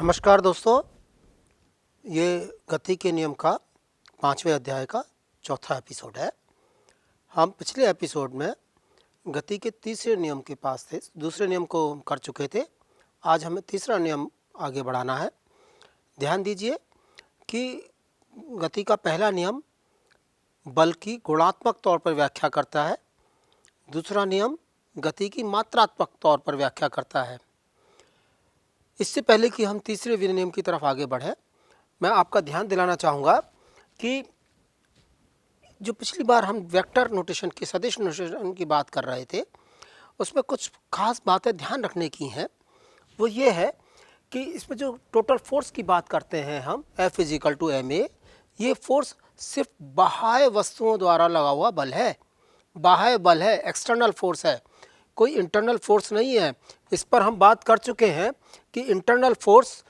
नमस्कार दोस्तों, ये गति के नियम का 5वें अध्याय का चौथा एपिसोड है। हम पिछले एपिसोड में गति के तीसरे नियम के पास थे, दूसरे नियम को हम कर चुके थे। आज हमें तीसरा नियम आगे बढ़ाना है। ध्यान दीजिए कि गति का पहला नियम बल की गुणात्मक तौर पर व्याख्या करता है, दूसरा नियम गति की मात्रात्मक तौर पर व्याख्या करता है। इससे पहले कि हम तीसरे विनियम की तरफ आगे बढ़ें, मैं आपका ध्यान दिलाना चाहूँगा कि जो पिछली बार हम वेक्टर नोटेशन की सदिश नोटेशन की बात कर रहे थे, उसमें कुछ खास बातें ध्यान रखने की हैं। वो ये है कि इसमें जो टोटल फोर्स की बात करते हैं हम, F इजिकल टू ma, ये फोर्स सिर्फ बाह्य वस्तुओं द्वारा लगा हुआ बल है, बाह्य बल है, एक्सटर्नल फोर्स है, कोई इंटरनल फोर्स नहीं है। इस पर हम बात कर चुके हैं कि इंटरनल फोर्स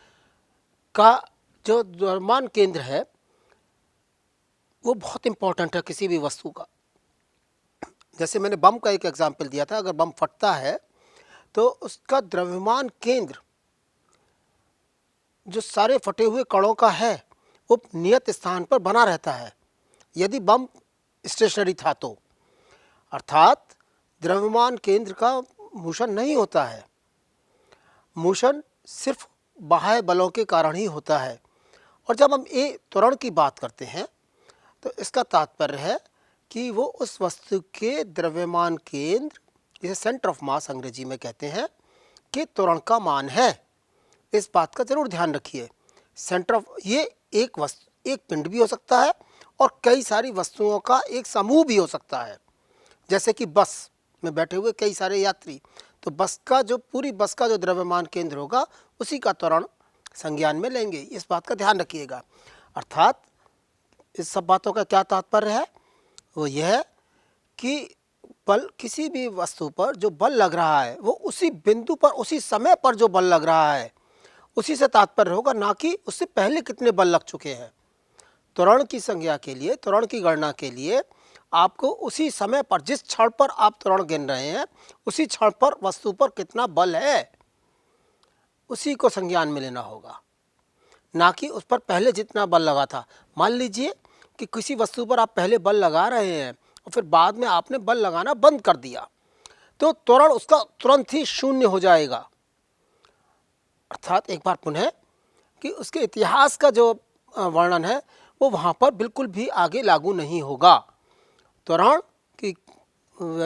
का जो द्रव्यमान केंद्र है वो बहुत इंपॉर्टेंट है किसी भी वस्तु का। जैसे मैंने बम का एक एग्जाम्पल दिया था, अगर बम फटता है तो उसका द्रव्यमान केंद्र जो सारे फटे हुए कणों का है वो नियत स्थान पर बना रहता है यदि बम स्टेशनरी था तो, अर्थात द्रव्यमान केंद्र का मोशन नहीं होता है, मोशन सिर्फ बाह्य बलों के कारण ही होता है। और जब हम ए त्वरण की बात करते हैं तो इसका तात्पर्य है कि वो उस वस्तु के द्रव्यमान केंद्र, जिसे सेंटर ऑफ मास अंग्रेजी में कहते हैं, कि त्वरण का मान है। इस बात का जरूर ध्यान रखिए। सेंटर ऑफ, ये एक वस्तु, एक पिंड भी हो सकता है और कई सारी वस्तुओं का एक समूह भी हो सकता है। जैसे कि बस में बैठे हुए कई सारे यात्री, तो बस का जो पूरी बस का जो द्रव्यमान केंद्र होगा उसी का त्वरण संज्ञान में लेंगे। इस बात का ध्यान रखिएगा। अर्थात इस सब बातों का क्या तात्पर्य है, वो यह है कि बल, किसी भी वस्तु पर जो बल लग रहा है वो उसी बिंदु पर, उसी समय पर जो बल लग रहा है उसी से तात्पर्य होगा, ना कि उससे पहले कितने बल लग चुके हैं। त्वरण की संज्ञा के लिए, त्वरण की गणना के लिए आपको उसी समय पर, जिस क्षण पर आप त्वरण गिन रहे हैं उसी क्षण पर वस्तु पर कितना बल है उसी को संज्ञान में लेना होगा, ना कि उस पर पहले जितना बल लगा था। मान लीजिए कि किसी वस्तु पर आप पहले बल लगा रहे हैं और फिर बाद में आपने बल लगाना बंद कर दिया, तो त्वरण उसका तुरंत ही शून्य हो जाएगा। अर्थात एक बार पुनः कि उसके इतिहास का जो वर्णन है वो वहाँ पर बिल्कुल भी आगे लागू नहीं होगा। त्वरण की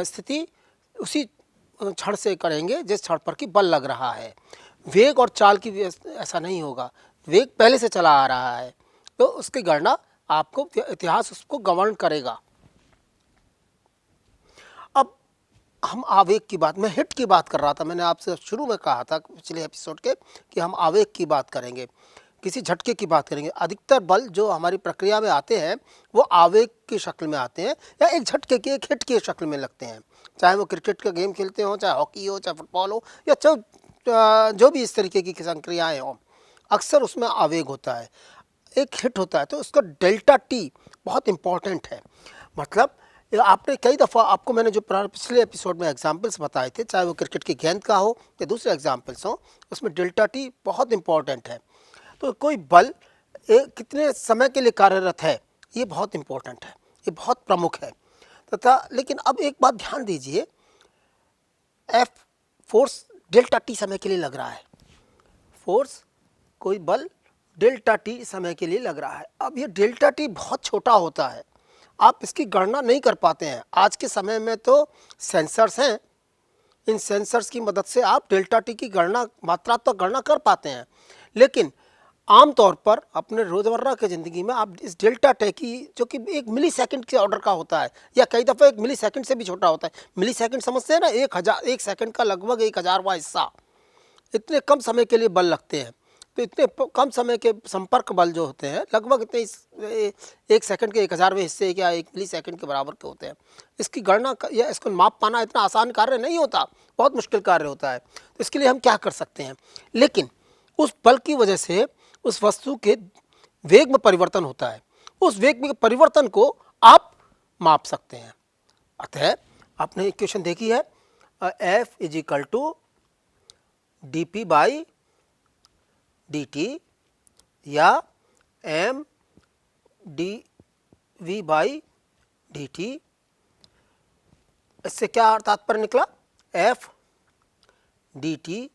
स्थिति उसी क्षण से करेंगे जिस क्षण पर कि बल लग रहा है। वेग और चाल की ऐसा नहीं होगा, वेग पहले से चला आ रहा है तो उसकी गणना आपको, इतिहास उसको गवर्न करेगा। अब हम आवेग की बात, मैं हिट की बात कर रहा था, मैंने आपसे शुरू में कहा था पिछले एपिसोड के कि हम आवेग की बात करेंगे, किसी झटके की बात करेंगे। अधिकतर बल जो हमारी प्रक्रिया में आते हैं वो आवेग की शक्ल में आते हैं या एक झटके की, एक हिट की शक्ल में लगते हैं। चाहे वो क्रिकेट का गेम खेलते हो, चाहे हॉकी हो, चाहे फुटबॉल हो, या जो भी इस तरीके की संक्रियाएँ हों, अक्सर उसमें आवेग होता है, एक हिट होता है। तो उसका डेल्टा टी बहुत इम्पॉर्टेंट है। मतलब आपने कई दफ़ा, आपको मैंने जो पिछले एपिसोड में एग्जाम्पल्स बताए थे, चाहे वो क्रिकेट की गेंद का हो या दूसरे एग्जाम्पल्स हो, उसमें डेल्टा टी बहुत इम्पॉर्टेंट है। तो कोई बल कितने समय के लिए कार्यरत है ये बहुत इम्पोर्टेंट है, ये बहुत प्रमुख है तथा। लेकिन अब एक बात ध्यान दीजिए, एफ फोर्स डेल्टा टी समय के लिए लग रहा है, फोर्स, कोई बल डेल्टा टी समय के लिए लग रहा है। अब ये डेल्टा टी बहुत छोटा होता है, आप इसकी गणना नहीं कर पाते हैं। आज के समय में तो सेंसर्स हैं, इन सेंसर्स की मदद से आप डेल्टा टी की गणना, मात्रात्मक गणना कर पाते हैं। लेकिन आमतौर पर अपने रोज़मर्रा की ज़िंदगी में आप इस डेल्टा टी की, जो कि एक मिली सेकेंड के ऑर्डर का होता है या कई दफ़ा एक मिली सेकेंड से भी छोटा होता है। मिली सेकेंड समझते हैं ना, 1 सेकेंड का लगभग 1000वां हिस्सा, इतने कम समय के लिए बल लगते हैं। तो इतने कम समय के संपर्क बल जो होते हैं लगभग इतने 1 सेकंड के 1000वें हिस्से या 1 मिली सेकंड के बराबर के होते हैं। इसकी गणना या इसको माप पाना इतना आसान कार्य नहीं होता, बहुत मुश्किल कार्य होता है। तो इसके लिए हम क्या कर सकते हैं, लेकिन उस बल की वजह से उस वस्तु के वेग में परिवर्तन होता है, उस वेग में परिवर्तन को आप माप सकते हैं। अतः आपने इक्वेशन देखी है, F is equal to D P by dt या m dv बाई dt। इससे क्या तात्पर्य निकला, f dt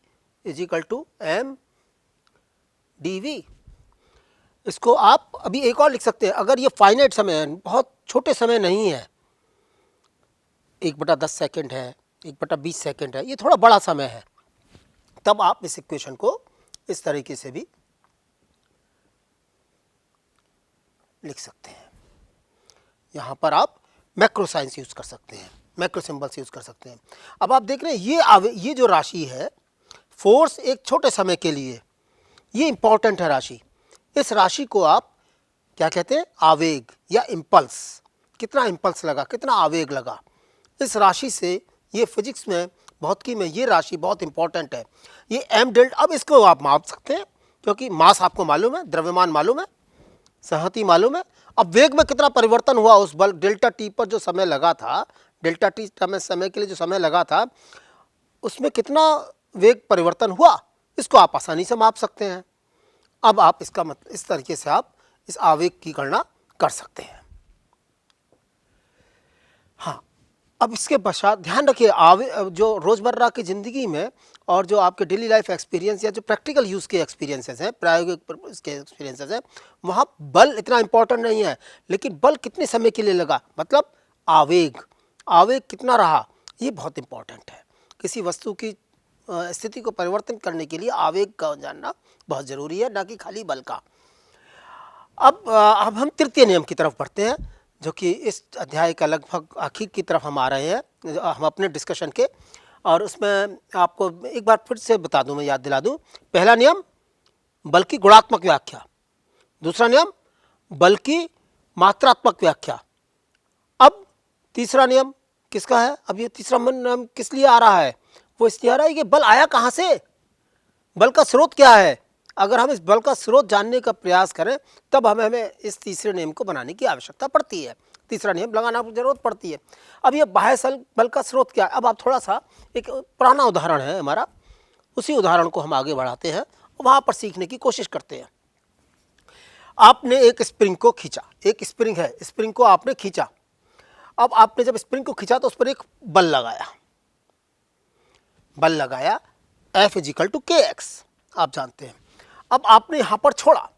is equal to m dv। इसको आप अभी एक और लिख सकते हैं, अगर ये फाइनाइट समय है, बहुत छोटे समय नहीं है, 1/10 सेकेंड है, 1/20 सेकेंड है, ये थोड़ा बड़ा समय है, तब आप इस इक्वेशन को इस तरीके से भी लिख सकते हैं। यहाँ पर आप मैक्रो साइंस यूज़ कर सकते हैं, मैक्रो सिंबल्स यूज़ कर सकते हैं। अब आप देख रहे हैं ये जो राशि है, फोर्स एक छोटे समय के लिए, ये इंपॉर्टेंट है राशि। इस राशि को आप क्या कहते हैं, आवेग या इम्पल्स। कितना इम्पल्स लगा, कितना आवेग लगा, इस राशि से, ये फिजिक्स में, भौतिकी में ये राशि बहुत इंपॉर्टेंट है। ये एम डेल्टा, अब इसको आप माप सकते हैं क्योंकि मास आपको मालूम है, द्रव्यमान मालूम है, संहति मालूम है। अब वेग में कितना परिवर्तन हुआ उस बल डेल्टा टी पर जो समय लगा था, डेल्टा टी समय के लिए जो समय लगा था, उसमें कितना वेग परिवर्तन हुआ, इसको आप आसानी से माप सकते हैं। अब आप इसका इस तरीके से आप इस आवेग की गणना कर सकते हैं। हाँ, अब इसके पश्चात ध्यान रखिए, जो रोज़मर्रा की ज़िंदगी में और जो आपके डेली लाइफ एक्सपीरियंस या जो प्रैक्टिकल यूज़ के एक्सपीरियंसेस हैं, प्रायोगिक इसके एक्सपीरियंसेस हैं, वहाँ बल इतना इम्पोर्टेंट नहीं है, लेकिन बल कितने समय के लिए लगा, मतलब आवेग कितना रहा, ये बहुत इम्पोर्टेंट है। किसी वस्तु की स्थिति को परिवर्तन करने के लिए आवेग का जानना बहुत ज़रूरी है, ना कि खाली बल का। अब हम तृतीय नियम की तरफ बढ़ते हैं, जो कि इस अध्याय का लगभग आखिर की तरफ हम आ रहे हैं हम अपने डिस्कशन के। और उसमें आपको एक बार फिर से बता दूं, मैं याद दिला दूं। पहला नियम बल की गुणात्मक व्याख्या, दूसरा नियम बल की मात्रात्मक व्याख्या। अब तीसरा नियम किसका है, अब ये तीसरा नियम किस लिए आ रहा है, वो इसलिए आ रहा है कि बल आया कहाँ से, बल का स्रोत क्या है। अगर हम इस बल का स्रोत जानने का प्रयास करें तब हमें इस तीसरे नियम को बनाने की आवश्यकता पड़ती है, तीसरा नियम लगाना जरूरत पड़ती है। अब ये बाह्य बल का स्रोत क्या है, अब आप थोड़ा सा, एक पुराना उदाहरण है हमारा, उसी उदाहरण को हम आगे बढ़ाते हैं, वहाँ पर सीखने की कोशिश करते हैं। आपने एक स्प्रिंग को खींचा, एक स्प्रिंग है, स्प्रिंग को आपने खींचा। अब आपने जब स्प्रिंग को खींचा तो उस पर एक बल लगाया, F इजिकल टू KX, आप जानते हैं। अब आपने यहाँ पर छोड़ा,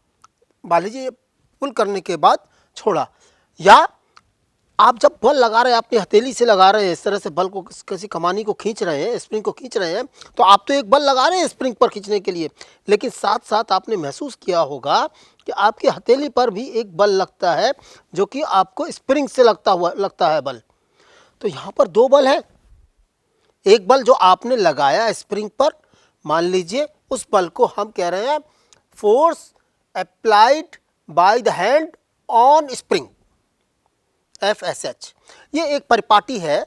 मान लीजिए पुल करने के बाद छोड़ा, या आप जब बल लगा रहे हैं, अपनी हथेली से लगा रहे हैं, इस तरह से बल को, किसी कमानी को खींच रहे हैं, स्प्रिंग को खींच रहे हैं, तो आप तो एक बल लगा रहे हैं स्प्रिंग पर खींचने के लिए, लेकिन साथ साथ आपने महसूस किया होगा कि आपकी हथेली पर भी एक बल लगता है, जो कि आपको स्प्रिंग से लगता है बल। तो यहाँ पर दो बल है, एक बल जो आपने लगाया स्प्रिंग पर, मान लीजिए उस बल को हम कह रहे हैं force applied by the hand on spring, FSH। ये एक परिपाटी है,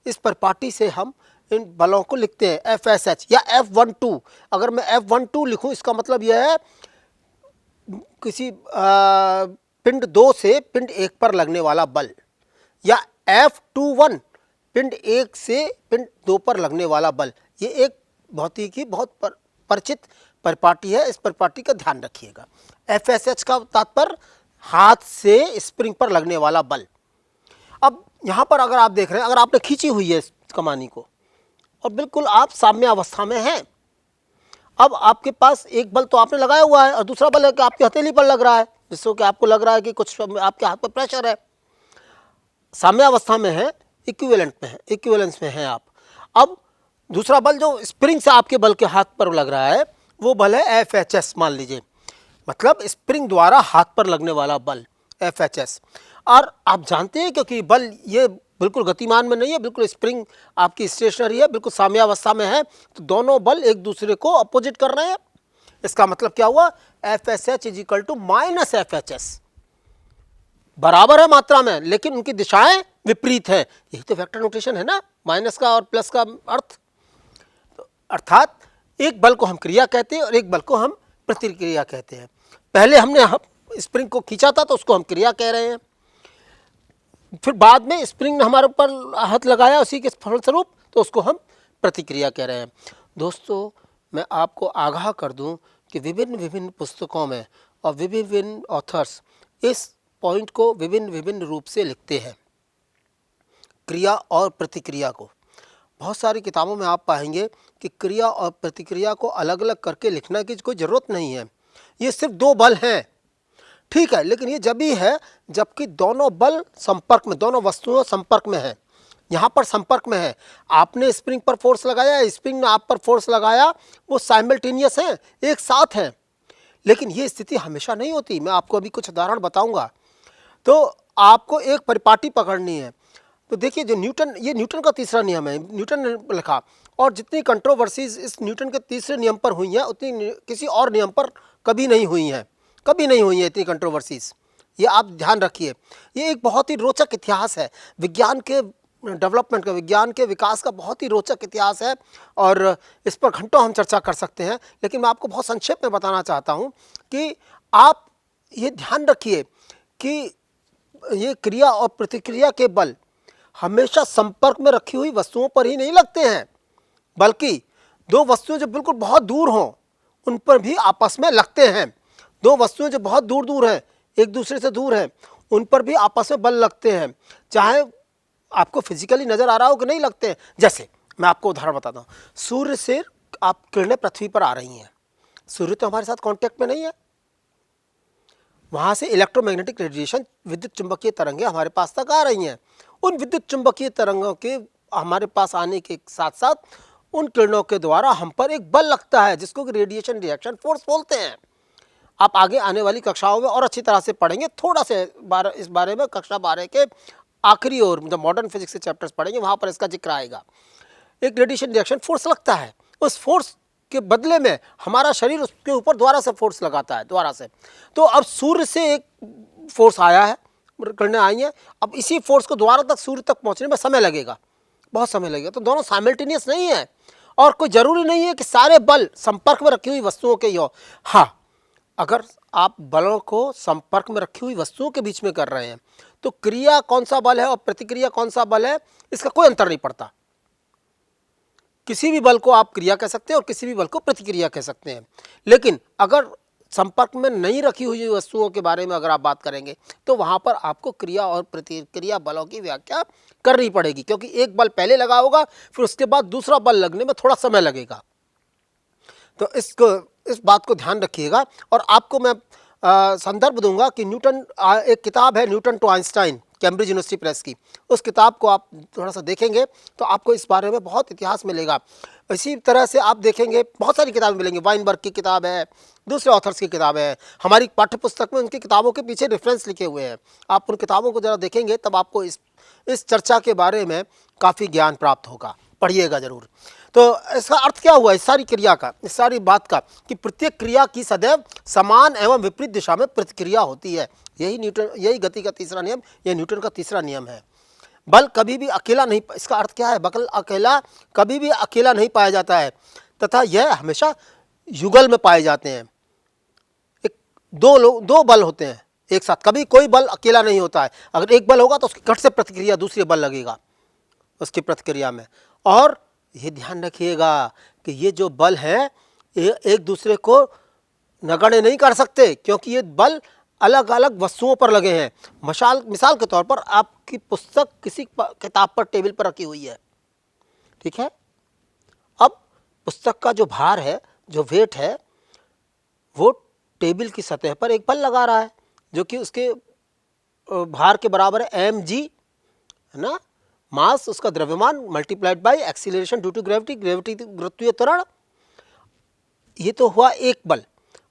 इस परिपाटी से हम इन बलों को लिखते हैं FSH या F12। अगर मैं F12 लिखूं, इसका मतलब यह है किसी पिंड 2 से पिंड 1 पर लगने वाला बल, या F21 पिंड 1 से पिंड 2 पर लगने वाला बल। ये एक भौतिकी बहुत परिचित परिपाटी है, इस परिपाटी का ध्यान रखिएगा। FSH का तात्पर्य हाथ से स्प्रिंग पर लगने वाला बल। अब यहाँ पर अगर आप देख रहे हैं, अगर आपने खींची हुई है इस कमानी को और बिल्कुल आप साम्य अवस्था में हैं, अब आपके पास एक बल तो आपने लगाया हुआ है और दूसरा बल है कि आपकी हथेली पर लग रहा है, जिससे कि आपको लग रहा है कि कुछ आपके हाथ पर प्रेशर है, साम्य अवस्था में है, इक्विवेलेंस में है आप। अब दूसरा बल जो स्प्रिंग से आपके बल के हाथ पर लग रहा है, वो बल है FHS, मान लीजिए, मतलब स्प्रिंग द्वारा हाथ पर लगने वाला बल FHS। और आप जानते हैं क्योंकि बल ये बिल्कुल गतिमान में नहीं है, बिल्कुल स्प्रिंग आपकी स्टेशनरी है, बिल्कुल साम्यावस्था में है, तो दोनों बल एक दूसरे को अपोजिट कर रहे हैं। इसका मतलब क्या हुआ, FSH is equal to minus FHS, बराबर है मात्रा में, लेकिन उनकी दिशाएं विपरीत है। यही तो वेक्टर नोटेशन है ना, माइनस का और प्लस का अर्थ। तो अर्थात एक बल को हम क्रिया कहते हैं और एक बल को हम प्रतिक्रिया कहते हैं। पहले हमने स्प्रिंग को खींचा था तो उसको हम क्रिया कह रहे हैं, फिर बाद में स्प्रिंग ने हमारे ऊपर हाथ लगाया उसी के फलस्वरूप, तो उसको हम प्रतिक्रिया कह रहे हैं। दोस्तों, मैं आपको आगाह कर दूं कि विभिन्न विभिन्न पुस्तकों में और विभिन्न विभिन्न ऑथर्स इस पॉइंट को विभिन्न विभिन्न रूप से लिखते हैं, क्रिया और प्रतिक्रिया को। बहुत सारी किताबों में आप पाएंगे कि क्रिया और प्रतिक्रिया को अलग अलग करके लिखने की कोई ज़रूरत नहीं है, ये सिर्फ दो बल हैं, ठीक है, लेकिन ये जब भी है जबकि दोनों बल संपर्क में, दोनों वस्तुओं संपर्क में है। यहाँ पर संपर्क में है, आपने स्प्रिंग पर फोर्स लगाया, स्प्रिंग ने आप पर फोर्स लगाया, वो साइमल्टेनियस हैं, एक साथ हैं। लेकिन ये स्थिति हमेशा नहीं होती। मैं आपको अभी कुछ उदाहरण बताऊंगा। तो आपको एक परिपाटी पकड़नी है, तो देखिए जो न्यूटन, ये न्यूटन का तीसरा नियम है, न्यूटन ने लिखा, और जितनी कंट्रोवर्सीज इस न्यूटन के तीसरे नियम पर हुई हैं उतनी किसी और नियम पर कभी नहीं हुई हैं, कभी नहीं हुई हैं इतनी कंट्रोवर्सीज। ये आप ध्यान रखिए। ये एक बहुत ही रोचक इतिहास है, विज्ञान के डेवलपमेंट का, विज्ञान के विकास का बहुत ही रोचक इतिहास है, और इस पर घंटों हम चर्चा कर सकते हैं। लेकिन मैं आपको बहुत संक्षेप में बताना चाहता हूँ कि आप ये ध्यान रखिए कि ये क्रिया और प्रतिक्रिया के बल हमेशा संपर्क में रखी हुई वस्तुओं पर ही नहीं लगते हैं, बल्कि दो वस्तुएं जो बिल्कुल बहुत दूर हों उन पर भी आपस में लगते हैं। दो वस्तुएं जो बहुत दूर दूर हैं, एक दूसरे से दूर हैं, उन पर भी आपस में बल लगते हैं, चाहे आपको फिजिकली नज़र आ रहा हो कि नहीं लगते हैं। जैसे मैं आपको उदाहरण बताता हूँ, सूर्य से आप किरणें पृथ्वी पर आ रही हैं, सूर्य तो हमारे साथ कांटेक्ट में नहीं है, वहाँ से इलेक्ट्रोमैग्नेटिक रेडिएशन, विद्युत चुंबकीय तरंगें हमारे पास तक आ रही हैं। उन विद्युत चुंबकीय तरंगों के हमारे पास आने के साथ साथ उन किरणों के द्वारा हम पर एक बल लगता है जिसको कि रेडिएशन रिएक्शन फोर्स बोलते हैं। आप आगे आने वाली कक्षाओं में और अच्छी तरह से पढ़ेंगे, थोड़ा से इस बारे में कक्षा 12 के आखिरी ओर जब मॉडर्न फिजिक्स के चैप्टर्स पढ़ेंगे वहाँ पर इसका जिक्र आएगा। एक रेडिएशन रिएक्शन फोर्स लगता है, उस फोर्स के बदले में हमारा शरीर उसके ऊपर दोबारा से फोर्स लगाता है, दोबारा से। तो अब सूर्य से एक फोर्स आया है, किरणें आई हैं, अब इसी फोर्स को दोबारा तक सूर्य तक पहुंचने में समय लगेगा, बहुत समय लगेगा। तो दोनों साइमल्टेनियस नहीं है, और कोई ज़रूरी नहीं है कि सारे बल संपर्क में रखी हुई वस्तुओं के ही हो। हाँ, अगर आप बलों को संपर्क में रखी हुई वस्तुओं के बीच में कर रहे हैं तो क्रिया कौन सा बल है और प्रतिक्रिया कौन सा बल है, इसका कोई अंतर नहीं पड़ता। किसी भी बल को आप क्रिया कह सकते हैं और किसी भी बल को प्रतिक्रिया कह सकते हैं। लेकिन अगर संपर्क में नहीं रखी हुई वस्तुओं के बारे में अगर आप बात करेंगे तो वहाँ पर आपको क्रिया और प्रतिक्रिया बलों की व्याख्या करनी पड़ेगी, क्योंकि एक बल पहले लगा होगा, फिर उसके बाद दूसरा बल लगने में थोड़ा समय लगेगा। तो इस बात को ध्यान रखिएगा। और आपको मैं संदर्भ दूंगा कि न्यूटन, एक किताब है Newton to Einstein, Cambridge University Press की, उस किताब को आप थोड़ा सा देखेंगे तो आपको इस बारे में बहुत इतिहास मिलेगा। इसी तरह से आप देखेंगे बहुत सारी किताबें मिलेंगी, वाइनबर्ग की किताब है, दूसरे ऑथर्स की किताब है, हमारी पाठ्य पुस्तक में उनकी किताबों के पीछे रेफरेंस लिखे हुए हैं। आप उन किताबों को ज़रा देखेंगे तब आपको इस चर्चा के बारे में काफ़ी ज्ञान प्राप्त होगा, पढ़िएगा ज़रूर। तो इसका अर्थ क्या हुआ इस सारी क्रिया का, इस सारी बात का, कि प्रत्येक क्रिया की सदैव समान एवं विपरीत दिशा में प्रतिक्रिया होती है। यही गति का तीसरा नियम, यह न्यूटन का तीसरा नियम है। बल कभी भी अकेला नहीं, इसका अर्थ क्या है, बल अकेला कभी भी अकेला नहीं पाया जाता है, तथा यह हमेशा युगल में पाए जाते हैं। दो बल होते हैं एक साथ, कभी कोई बल अकेला नहीं होता है। अगर एक बल होगा तो उसकी घट से प्रतिक्रिया दूसरे बल लगेगा उसकी प्रतिक्रिया में। और ये ध्यान रखिएगा कि ये जो बल हैं एक दूसरे को नगण्य नहीं कर सकते, क्योंकि ये बल अलग अलग वस्तुओं पर लगे हैं। मिसाल के तौर पर आपकी पुस्तक किसी किताब पर टेबल पर रखी हुई है, ठीक है, अब पुस्तक का जो भार है, जो वेट है, वो टेबल की सतह पर एक बल लगा रहा है जो कि उसके भार के बराबर है mg, है ना, मास उसका द्रव्यमान multiplied by acceleration due to gravity गुरुत्वीय त्वरण। ये तो हुआ एक बल।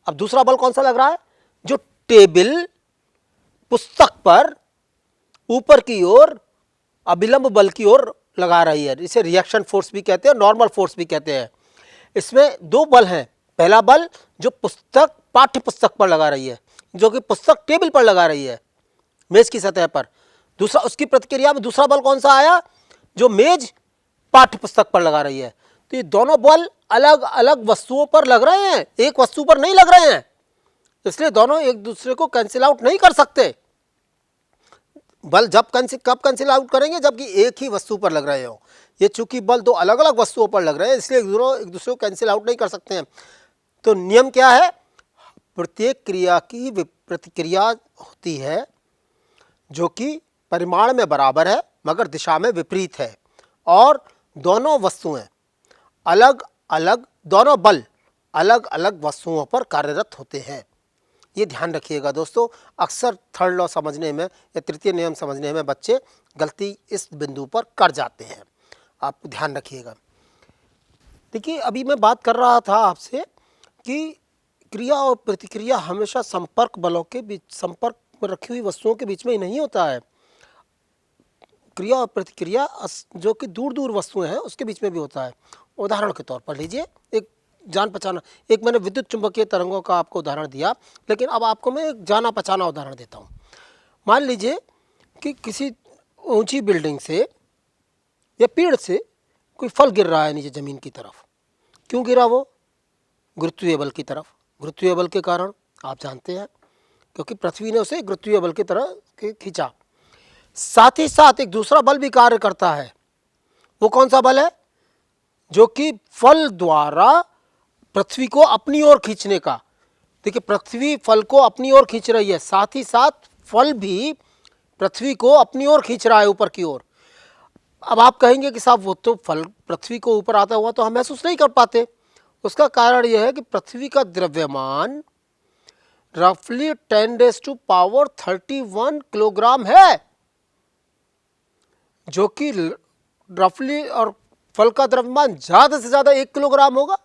अब दूसरा बल कौन सा लग रहा है, जो टेबल पुस्तक पर ऊपर की ओर अभिलंब बल की ओर लगा रही है। इसे रिएक्शन फोर्स भी कहते हैं, नॉर्मल फोर्स भी कहते हैं। इसमें दो बल हैं, पहला बल जो पुस्तक पाठ्य पुस्तक पर लगा रही है, जो कि पुस्तक टेबल पर लगा रही है मेज की सतह पर। दूसरा, उसकी प्रतिक्रिया में दूसरा बल कौन सा आया, जो मेज पाठ्य पुस्तक पर लगा रही है। तो ये दोनों बल अलग अलग वस्तुओं पर लग रहे हैं, एक वस्तु पर नहीं लग रहे हैं, इसलिए दोनों एक दूसरे को कैंसिल आउट नहीं कर सकते। बल कब कैंसिल आउट करेंगे, जबकि एक ही वस्तु पर लग रहे हो। ये चूंकि बल दो अलग अलग वस्तुओं पर लग रहे हैं, इसलिए एक दूसरे को कैंसिल आउट नहीं कर सकते हैं। तो नियम क्या है? प्रत्येक क्रिया की प्रतिक्रिया होती है जो कि परिमाण में बराबर है मगर दिशा में विपरीत है, और दोनों वस्तुएं अलग अलग, दोनों बल अलग अलग वस्तुओं पर कार्यरत होते हैं। ये ध्यान रखिएगा दोस्तों, अक्सर थर्ड लॉ समझने में या तृतीय नियम समझने में बच्चे गलती इस बिंदु पर कर जाते हैं, आप ध्यान रखिएगा। देखिए, अभी मैं बात कर रहा था आपसे कि क्रिया और प्रतिक्रिया हमेशा संपर्क बलों के बीच, संपर्क में रखी हुई वस्तुओं के बीच में ही नहीं होता है। क्रिया और प्रतिक्रिया जो कि दूर दूर वस्तुएं हैं उसके बीच में भी होता है। उदाहरण के तौर पर लीजिए, एक जान पहचाना, एक मैंने विद्युत चुंबकीय तरंगों का आपको उदाहरण दिया, लेकिन अब आपको मैं एक जाना पहचाना उदाहरण देता हूँ। मान लीजिए कि किसी ऊंची बिल्डिंग से या पेड़ से कोई फल गिर रहा है नीचे ज़मीन की तरफ। क्यों गिरा वो? गुरुत्वीय बल की तरफ। गुरुत्वीय बल के कारण आप जानते हैं, क्योंकि पृथ्वी ने उसे गुरुत्वीय बल की तरह खींचा। साथ ही साथ एक दूसरा बल भी कार्य करता है। वो कौन सा बल है? जो कि फल द्वारा पृथ्वी को अपनी ओर खींचने का। देखिए, पृथ्वी फल को अपनी ओर खींच रही है, साथ ही साथ फल भी पृथ्वी को अपनी ओर खींच रहा है, ऊपर की ओर। अब आप कहेंगे कि साहब वो तो फल पृथ्वी को ऊपर आता हुआ तो हम महसूस नहीं कर पाते। उसका कारण यह है कि पृथ्वी का द्रव्यमान रफली 10⁻31 किलोग्राम है, जो कि रफली, और फल का द्रव्यमान ज़्यादा से ज़्यादा 1 किलोग्राम होगा।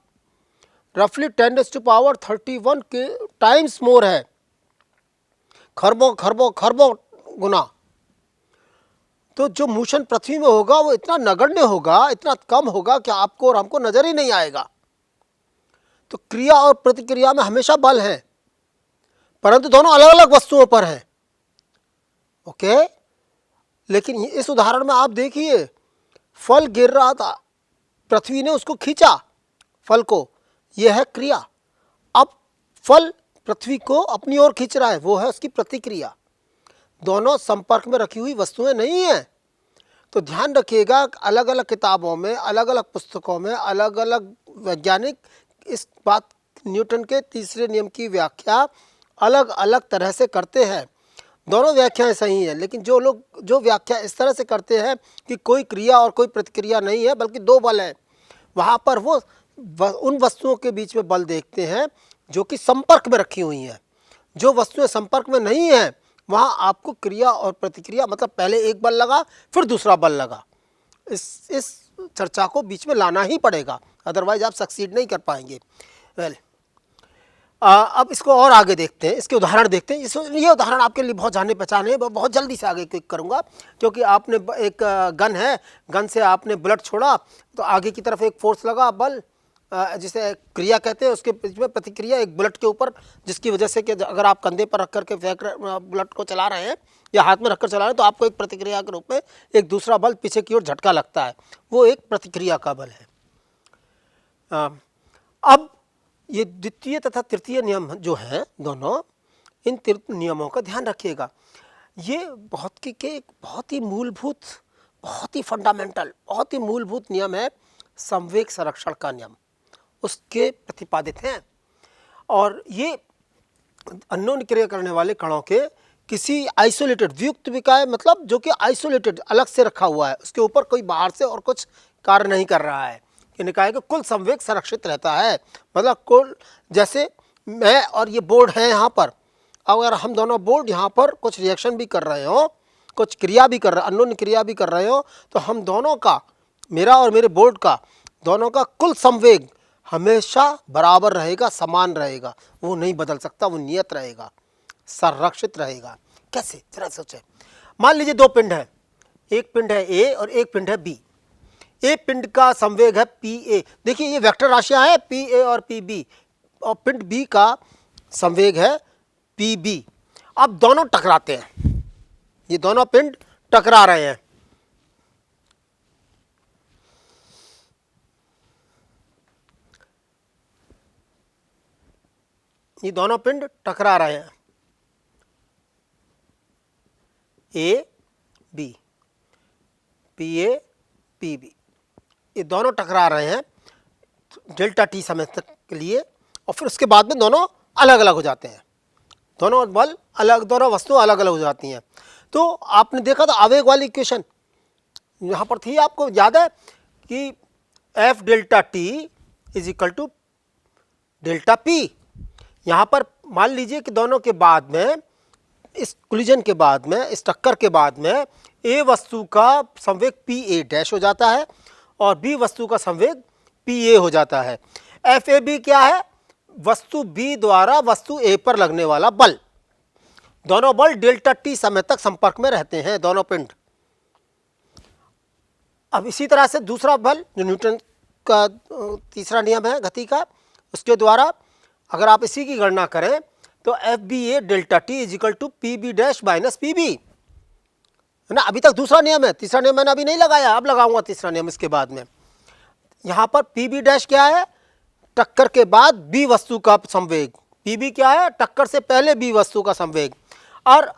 रफली 10⁻31 के टाइम्स मोर है, खरबों खरबों खरबों गुना। तो जो मोशन पृथ्वी में होगा वो इतना नगण्य होगा, इतना कम होगा कि आपको और हमको नजर ही नहीं आएगा। तो क्रिया और प्रतिक्रिया में हमेशा बल है, परंतु दोनों अलग अलग वस्तुओं पर हैं। ओके, लेकिन इस उदाहरण में आप देखिए, फल गिर रहा था, पृथ्वी ने उसको खींचा, फल को, यह है क्रिया। अब फल पृथ्वी को अपनी ओर खींच रहा है, वो है उसकी प्रतिक्रिया। दोनों संपर्क में रखी हुई वस्तुएं नहीं हैं। तो ध्यान रखिएगा, अलग अलग किताबों में, अलग अलग पुस्तकों में अलग अलग वैज्ञानिक इस बात, न्यूटन के तीसरे नियम की व्याख्या अलग अलग तरह से करते हैं। दोनों व्याख्याएं सही हैं, लेकिन जो लोग जो व्याख्या इस तरह से करते हैं कि कोई क्रिया और कोई प्रतिक्रिया नहीं है बल्कि दो बल हैं, वहाँ पर वो उन वस्तुओं के बीच में बल देखते हैं जो कि संपर्क में रखी हुई हैं। जो वस्तुएं संपर्क में नहीं हैं वहाँ आपको क्रिया और प्रतिक्रिया, मतलब पहले एक बल लगा फिर दूसरा बल लगा, इस चर्चा को बीच में लाना ही पड़ेगा, अदरवाइज आप सक्सीड नहीं कर पाएंगे। वेल, अब इसको और आगे देखते हैं, इसके उदाहरण देखते हैं। ये उदाहरण आपके लिए बहुत जाने पहचाने हैं, बहुत जल्दी से आगे क्लिक करूँगा, क्योंकि आपने एक गन है, गन से आपने बुलेट छोड़ा तो आगे की तरफ एक फोर्स लगा, बल, जिसे क्रिया कहते हैं, उसके बीच में प्रतिक्रिया एक बुलेट के ऊपर, जिसकी वजह से कि अगर आप कंधे पर रख करके फेंक बुलेट को चला रहे हैं या हाथ में रखकर चला रहे हैं तो आपको एक प्रतिक्रिया के रूप में एक दूसरा बल पीछे की ओर झटका लगता है, वो एक प्रतिक्रिया का बल है। अब ये द्वितीय तथा तृतीय नियम जो हैं दोनों, इन नियमों का ध्यान रखिएगा। ये बहुत ही मूलभूत, बहुत ही फंडामेंटल, बहुत ही मूलभूत नियम है, संवेग संरक्षण का नियम, उसके प्रतिपादित हैं। और ये अन्योन्य क्रिया करने वाले कणों के किसी आइसोलेटेड, वियुक्त विकाय, मतलब जो कि आइसोलेटेड, अलग से रखा हुआ है, उसके ऊपर कोई बाहर से और कुछ कार्य नहीं कर रहा है, कि निकाय का कुल संवेग संरक्षित रहता है। मतलब कुल, जैसे मैं और ये बोर्ड है यहाँ पर, अगर हम दोनों बोर्ड यहाँ पर कुछ रिएक्शन भी कर रहे हो, कुछ क्रिया भी कर रहे, अन्योन्य क्रिया भी कर रहे हो, तो हम दोनों का, मेरा और मेरे बोर्ड का, दोनों का कुल संवेग हमेशा बराबर रहेगा, समान रहेगा, वो नहीं बदल सकता, वो नियत रहेगा, संरक्षित रहेगा। कैसे, जरा सोचें। मान लीजिए दो पिंड हैं, एक पिंड है ए और एक पिंड है बी। ए पिंड का संवेग है पी ए, देखिए ये वेक्टर राशियां हैं पी ए और पी बी, और पिंड बी का संवेग है पी बी। अब दोनों टकराते हैं, ये दोनों पिंड टकरा रहे हैं, ये दोनों पिंड टकरा रहे हैं, A B, P A P B, ये दोनों टकरा रहे हैं डेल्टा टी समय तक के लिए। और फिर उसके बाद में दोनों अलग अलग हो जाते हैं, दोनों बल अलग, दोनों वस्तुएं अलग अलग हो जाती हैं। तो आपने देखा था आवेग वाली इक्वेशन यहाँ पर थी, आपको याद है कि F delta T is equal to delta P. यहाँ पर मान लीजिए कि दोनों के बाद में, इस कोलिजन के बाद में, इस टक्कर के बाद में ए वस्तु का संवेग पी ए डैश हो जाता है और बी वस्तु का संवेग पी ए हो जाता है। एफ ए बी क्या है? वस्तु बी द्वारा वस्तु ए पर लगने वाला बल। दोनों बल डेल्टा टी समय तक संपर्क में रहते हैं, दोनों पिंड। अब इसी तरह से दूसरा बल जो न्यूटन का तीसरा नियम है गति का, उसके द्वारा अगर आप इसी की गणना करें तो F B A delta T is equal to P B dash minus P B, है ना। अभी तक दूसरा नियम है, तीसरा नियम मैंने अभी नहीं लगाया, अब लगाऊंगा तीसरा नियम इसके बाद में। यहाँ पर पी बी डैश क्या है? टक्कर के बाद बी वस्तु का संवेग। पी बी क्या है? टक्कर से पहले बी वस्तु का संवेग। और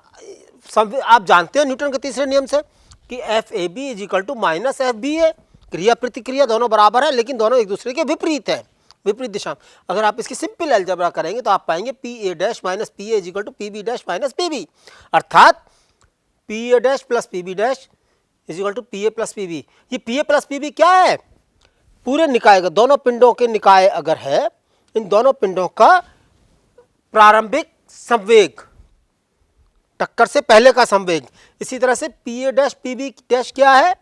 आप जानते हैं न्यूटन के तीसरे नियम से कि F A B is equal to minus F B A. क्रिया प्रतिक्रिया दोनों बराबर है, लेकिन दोनों एक दूसरे के विपरीत है, विपरीत दिशा में। अगर आप इसकी सिंपल अलजेब्रा करेंगे तो आप पाएंगे P A dash minus P A is equal to P B dash minus P B, अर्थात P A dash plus P B dash is equal to P A plus P B. ये P A plus P B क्या है? पूरे निकाय का, दोनों पिंडों के निकाय अगर है, इन दोनों पिंडों का प्रारंभिक संवेग, टक्कर से पहले का संवेग। इसी तरह से P A dash P B dash क्या है?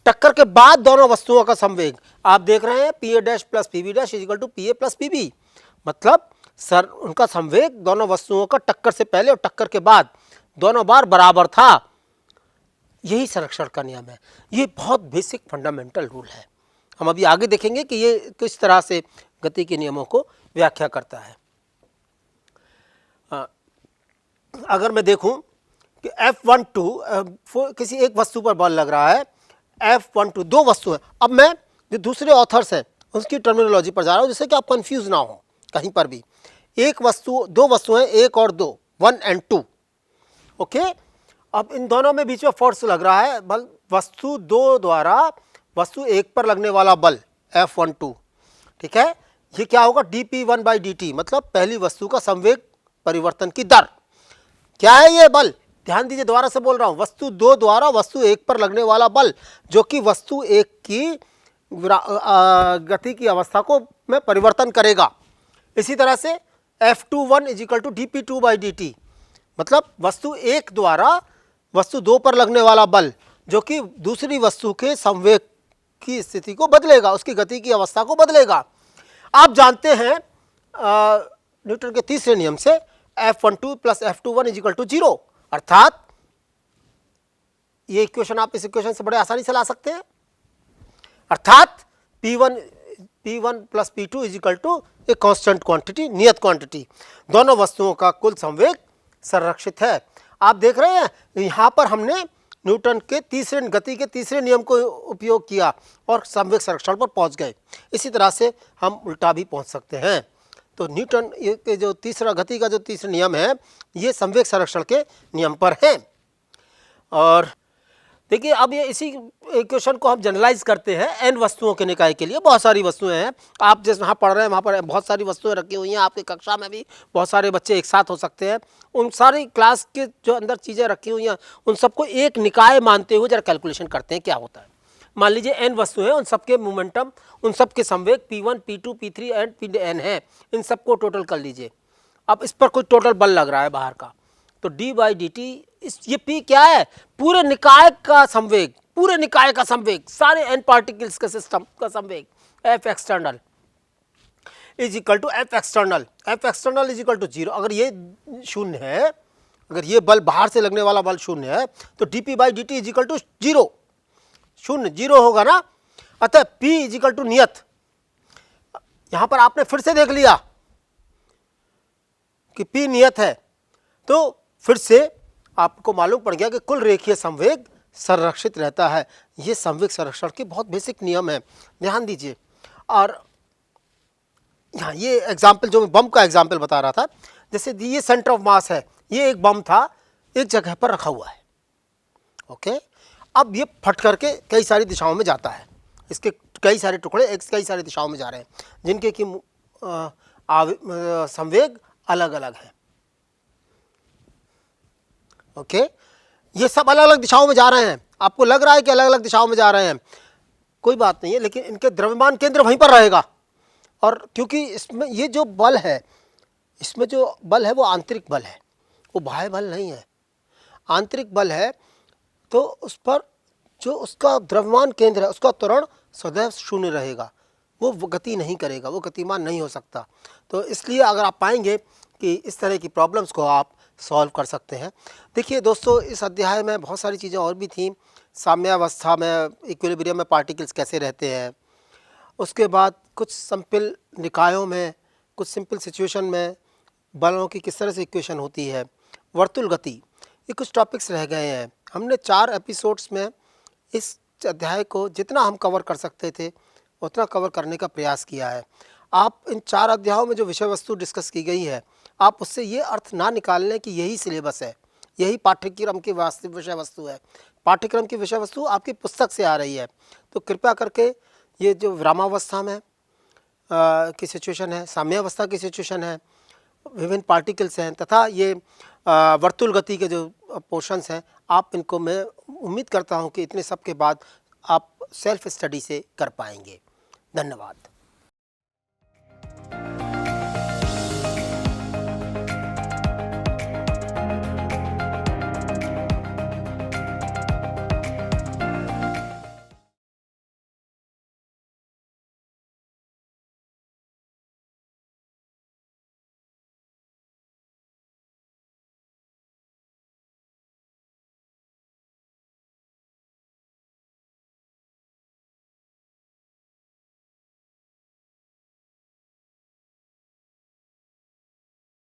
टक्कर के बाद दोनों वस्तुओं का संवेग। आप देख रहे हैं P A dash plus P B dash is equal to P A plus P B, मतलब सर उनका संवेग दोनों वस्तुओं का टक्कर से पहले और टक्कर के बाद दोनों बार बराबर था। यही संरक्षण का नियम है। ये बहुत बेसिक फंडामेंटल रूल है। हम अभी आगे देखेंगे कि ये किस तरह से गति के नियमों को व्याख्या करता है। अगर मैं देखूं कि F12 किसी एक वस्तु पर बल लग रहा है, F12 दो वस्तु है। अब मैं जो दूसरे ऑथर्स हैं उसकी टर्मिनोलॉजी पर जा रहा हूं जिससे कि आप कंफ्यूज ना हो कहीं पर भी। एक वस्तु, दो वस्तुएं, एक और दो, 1 and 2, ओके। अब इन दोनों में बीच में फोर्स लग रहा है, बल वस्तु दो द्वारा वस्तु एक पर लगने वाला बल F12, ठीक है। ये क्या होगा? dp1 by dt, मतलब पहली वस्तु का संवेग परिवर्तन की दर। क्या है ये बल? ध्यान दीजिए, दोबारा से बोल रहा हूं, वस्तु दो द्वारा वस्तु एक पर लगने वाला बल, जो कि वस्तु एक की गति की अवस्था को में परिवर्तन करेगा। इसी तरह से F21 is equal to dp2 by dt, मतलब वस्तु एक द्वारा वस्तु दो पर लगने वाला बल, जो कि दूसरी वस्तु के संवेग की स्थिति को बदलेगा, उसकी गति की अवस्था को बदलेगा। आप जानते हैं न्यूटन के तीसरे नियम से F12 plus F21 is equal to 0, अर्थात ये इक्वेशन आप इस इक्वेशन से बड़े आसानी से ला सकते हैं। अर्थात P1 plus P2 is equal to a constant quantity, नियत क्वांटिटी। दोनों वस्तुओं का कुल संवेग संरक्षित है। आप देख रहे हैं यहाँ पर हमने न्यूटन के तीसरे गति के तीसरे नियम को उपयोग किया और संवेग संरक्षण पर पहुँच गए। इसी तरह से हम उल्टा भी पहुँच सकते हैं। तो न्यूटन के जो तीसरा गति का जो तीसरा नियम है, ये संवेग संरक्षण के नियम पर है। और देखिए, अब ये इसी इक्वेशन को हम जनरलाइज करते हैं एन वस्तुओं के निकाय के लिए। बहुत सारी वस्तुएं हैं, आप जैसे वहाँ पढ़ रहे हैं वहाँ पर बहुत सारी वस्तुएं रखी हुई हैं। आपकी कक्षा में भी बहुत सारे बच्चे एक साथ हो सकते हैं। उन सारी क्लास के जो अंदर चीज़ें रखी हुई हैं, उन सबको एक निकाय मानते हुए जरा कैलकुलेशन करते हैं क्या होता है। मान लीजिए एन वस्तु है, उन सबके मोमेंटम, उन सबके संवेग P1, P2, P3 and Pn है। इन सबको टोटल कर लीजिए। अब इस पर कोई टोटल बल लग रहा है बाहर का, तो d बाई डी टी, ये P क्या है? पूरे निकाय का संवेग, पूरे निकाय का संवेग, सारे एन पार्टिकल्स के सिस्टम का संवेग F external is equal to F external. F external is equal to 0। अगर ये शून्य है, अगर ये बल बाहर से लगने वाला बल शून्य है, तो dp by D T is equal to 0, शून्य 0 होगा ना। अतः P इज इक्वल टू नियत। यहां पर आपने फिर से देख लिया कि P नियत है, तो फिर से आपको मालूम पड़ गया कि कुल रेखीय संवेग संरक्षित रहता है। ये संवेग संरक्षण के बहुत बेसिक नियम है, ध्यान दीजिए। और यहाँ ये एग्जाम्पल जो मैं बम का एग्जाम्पल बता रहा था, जैसे ये सेंटर ऑफ मास है, ये एक बम था, एक जगह पर रखा हुआ है, ओके। अब ये फट करके कई सारी दिशाओं में जाता है, इसके कई सारे टुकड़े कई सारी दिशाओं में जा रहे हैं, जिनके कि संवेग अलग अलग हैं। ओके, ये सब अलग अलग दिशाओं में जा रहे हैं, आपको लग रहा है कि अलग अलग दिशाओं में जा रहे हैं, कोई बात नहीं है, लेकिन इनके द्रव्यमान केंद्र वहीं पर रहेगा। और क्योंकि इसमें ये जो बल है, इसमें जो बल है वो आंतरिक बल है, वो बाह्य बल नहीं है, आंतरिक बल है। तो उस पर जो उसका द्रव्यमान केंद्र है उसका त्वरण सदैव शून्य रहेगा, वो गति नहीं करेगा, वो गतिमान नहीं हो सकता। तो इसलिए अगर आप पाएंगे कि इस तरह की प्रॉब्लम्स को आप सॉल्व कर सकते हैं। देखिए दोस्तों, इस अध्याय में बहुत सारी चीज़ें और भी थी। साम्यावस्था में, इक्विलिब्रियम में पार्टिकल्स कैसे रहते हैं, उसके बाद कुछ सिंपल निकायों में, कुछ सिंपल सिचुएशन में बलों की किस तरह से इक्वेशन होती है, वर्तुल गति, ये कुछ टॉपिक्स रह गए हैं। हमने 4 एपिसोड्स में इस अध्याय को जितना हम कवर कर सकते थे उतना कवर करने का प्रयास किया है। आप इन 4 अध्यायों में जो विषय वस्तु डिस्कस की गई है, आप उससे ये अर्थ ना निकाल लें कि यही सिलेबस है, यही पाठ्यक्रम की वास्तविक विषय वस्तु है। पाठ्यक्रम की विषय वस्तु आपकी पुस्तक से आ रही है। तो कृपया करके ये जो विरामावस्था में की सिचुएशन है, साम्यावस्था की सिचुएशन है, विभिन्न पार्टिकल्स हैं, तथा ये वर्तुल गति के जो पोर्शंस हैं, आप इनको, मैं उम्मीद करता हूं कि इतने सब के बाद आप सेल्फ स्टडी से कर पाएंगे। धन्यवाद।